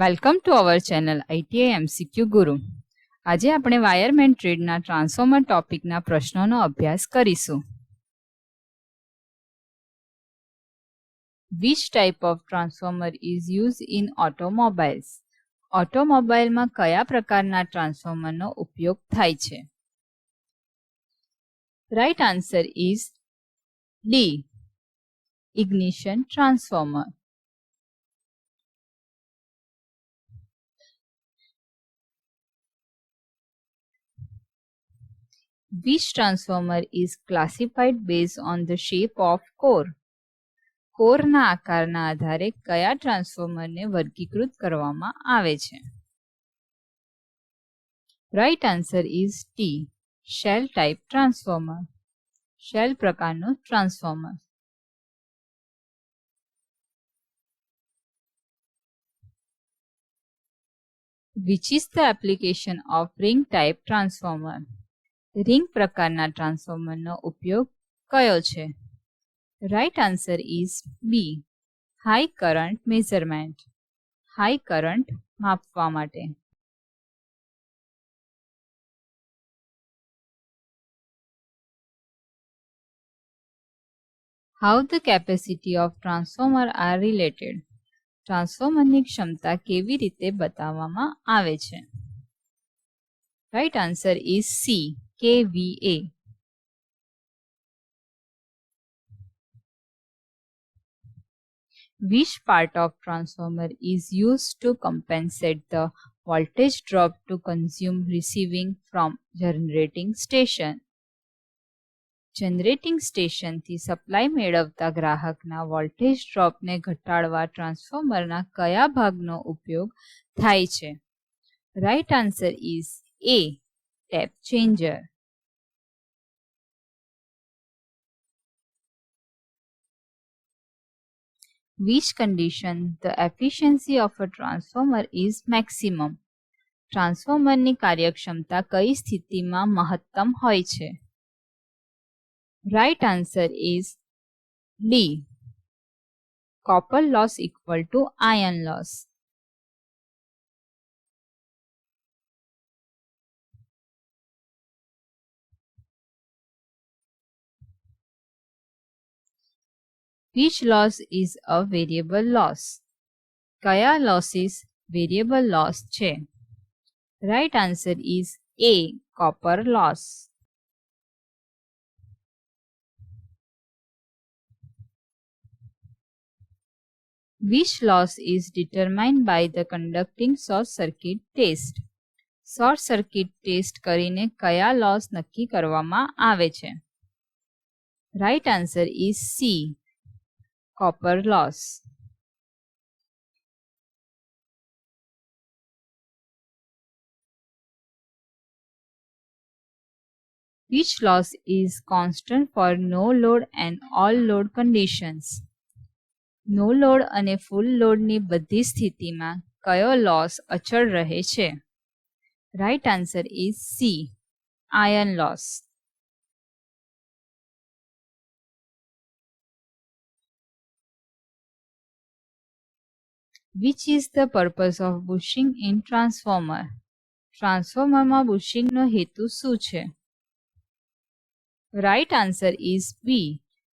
Welcome to our channel ITI MCQ ગુરુ. આજે આપણે વાયરમેન ટ્રેડના ટ્રાન્સફોર્મર ટોપિકના પ્રશ્નોનો અભ્યાસ કરીશું. Which type of transformer is use in automobiles? ઓટોમોબાઇલમાં કયા પ્રકારના ટ્રાન્સફોર્મરનો ઉપયોગ થાય છે? Right answer is D, ignition transformer. Which transformer is classified based on the shape of core? કોરના આકારના આધારે કયા ટ્રાન્સફોર્મરને વર્ગીકૃત કરવામાં આવે છે? Right answer is T, shell type transformer. Shell પ્રકારનું ટ્રાન્સફોર્મર. Which is the application of ring type transformer? Ring પ્રકારના ટ્રાન્સફોર્મરનો ઉપયોગ કયો છે? Right answer is B, high current measurement. High current માપવા માટે. How the capacity of transformer are related? ટ્રાન્સફોર્મરની ક્ષમતા કેવી રીતે બતાવવામાં આવે છે? Right answer is C, kVA. Which part of transformer is used to compensate the voltage drop to consume receiving from generating station? Generating સ્ટેશનથી સપ્લાય મેળવતા ગ્રાહકના વોલ્ટેજ ડ્રોપને ઘટાડવા ટ્રાન્સફોર્મરના કયા ભાગનો ઉપયોગ થાય છે? Right answer is A, tap changer. Which condition the efficiency of a transformer is maximum? ટ્રાન્સફોર્મરની કાર્યક્ષમતા કઈ સ્થિતિમાં મહત્તમ હોય છે? Right answer is D, copper loss equal to iron loss. Which loss is a variable loss? કયા losses variable loss છે? Right answer is A, copper loss. Which loss is determined by the conducting short circuit test? Short circuit test કરીને કયા loss નક્કી કરવામાં આવે છે? Right answer is C, copper loss. Which loss is constant for no load and all load conditions? No load અને full લોડની બધી સ્થિતિમાં કયો લોસ અચળ રહે છે? Right answer is C, iron loss. Which is the purpose of bushing in transformer? ટ્રાન્સફોર્મરમાં બુશિંગનો હેતુ શું છે? Right answer is B,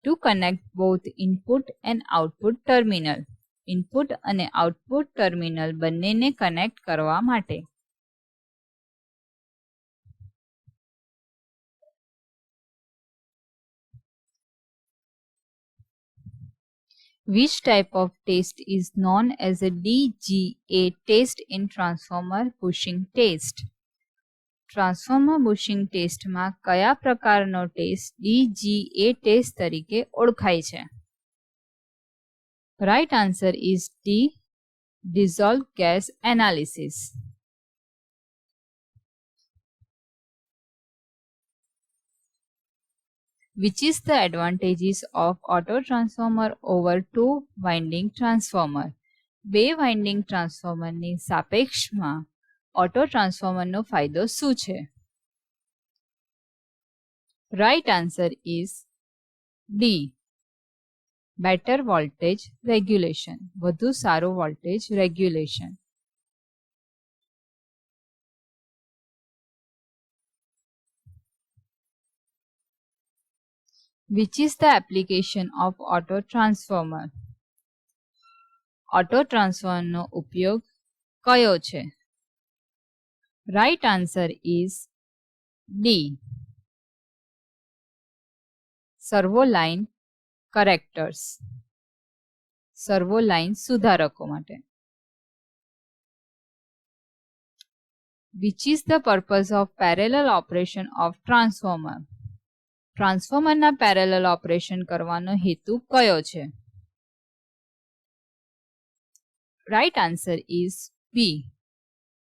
to connect both input and output terminal. Input અને આઉટપુટ ટર્મિનલ બંનેને કનેક્ટ કરવા માટે. Which type of test is known as a DGA test in transformer bushing test? Transformer bushing ટેસ્ટમાં કયા પ્રકારનો test DGA test તરીકે ઓળખાય છે? Right answer is D, dissolved gas analysis. Which is the advantages of auto transformer over two winding transformer? બે winding ટ્રાન્સફોર્મરની સાપેક્ષમાં auto ટ્રાન્સફોર્મરનો ફાયદો શું છે? Right answer is D, better voltage regulation. વધુ સારું voltage regulation. Which is the application of auto transformer? Auto transformer નો ઉપયોગ કયો છે? Right answer is D. Servo line correctors, servo line સુધારકો માટે. Which is the purpose of parallel operation of transformer? ટ્રાન્સફોર્મરના parallel operation કરવાનો હેતુ કયો છે? Right answer is B.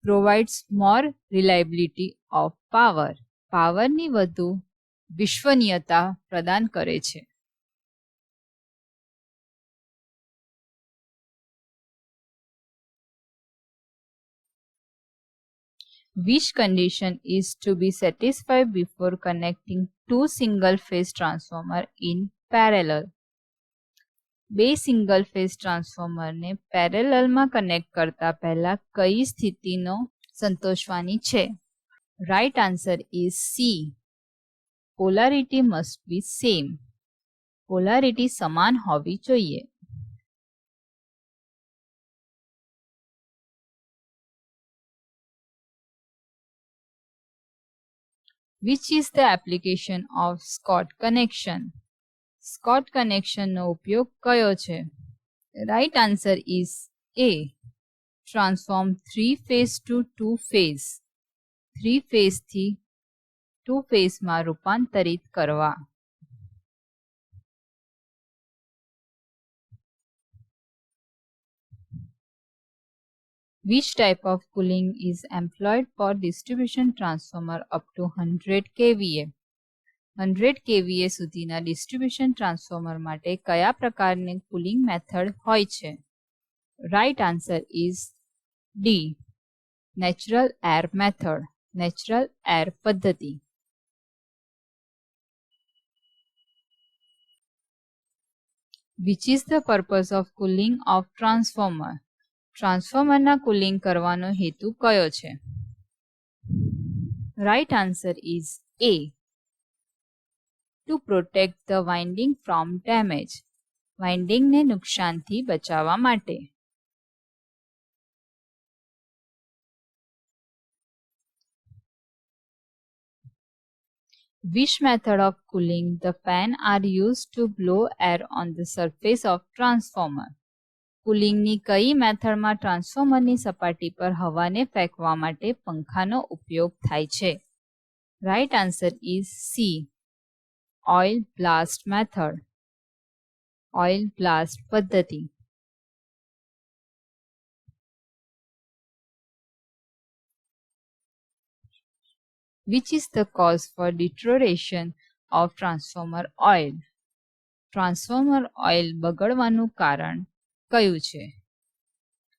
Provides more reliability of power. પાવરની વધુ વિશ્વનીયતા પ્રદાન કરે છે. Which condition is to be satisfied before connecting two single-phase transformer in parallel? બે સિંગલ ફેઝ ટ્રાન્સફોર્મરને પેરેલલમાં કનેક્ટ કરતા પહેલા કઈ સ્થિતિનો સંતોષવાની છે? Right answer is C. Polarity must be same. Polarity સમાન હોવી જોઈએ. Which is the application of Scott connection? Scott connection નો ઉપયોગ કયો છે? Right answer is A. Transform 3 phase to 2 phase. 3 phase થી 2 phase માં રૂપાંતરિત કરવા. Which type of cooling is employed for distribution transformer up to 100 kVA? 100 kVA સુધીના distribution transformer માટે કયા પ્રકારની કુલિંગ મેથડ હોય છે? Right answer is D. Natural air method. Natural air પદ્ધતિ. Which is the purpose of cooling of transformer? ટ્રાન્સફોર્મરના cooling કરવાનો હેતુ કયો છે? Right answer is A. To protect the winding from damage. વાઇન્ડિંગને નુકસાનથી બચાવવા માટે. Which method of cooling the fan are used to blow air on the surface of transformer? કુલિંગની કઈ મેથડમાં ટ્રાન્સફોર્મરની સપાટી પર હવાને ફેંકવા માટે પંખાનો ઉપયોગ થાય છે? Right answer is C. Oil blast method. Oil blast પદ્ધતિ. Which is the cause for deterioration of transformer oil? Transformer oil બગડવાનું કારણ કયું છે?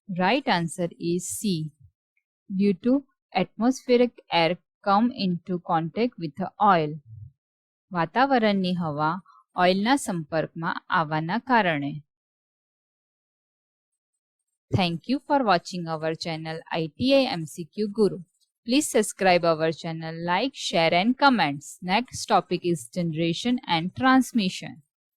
Right answer is C. Due to atmospheric air come into contact with oil. વાતાવરણની હવા ઓઇલના સંપર્કમાં આવવાના કારણે. Thank you for watching our channel ITI MCQ Guru. Please subscribe our channel, like, share and comments. Next topic is generation and transmission.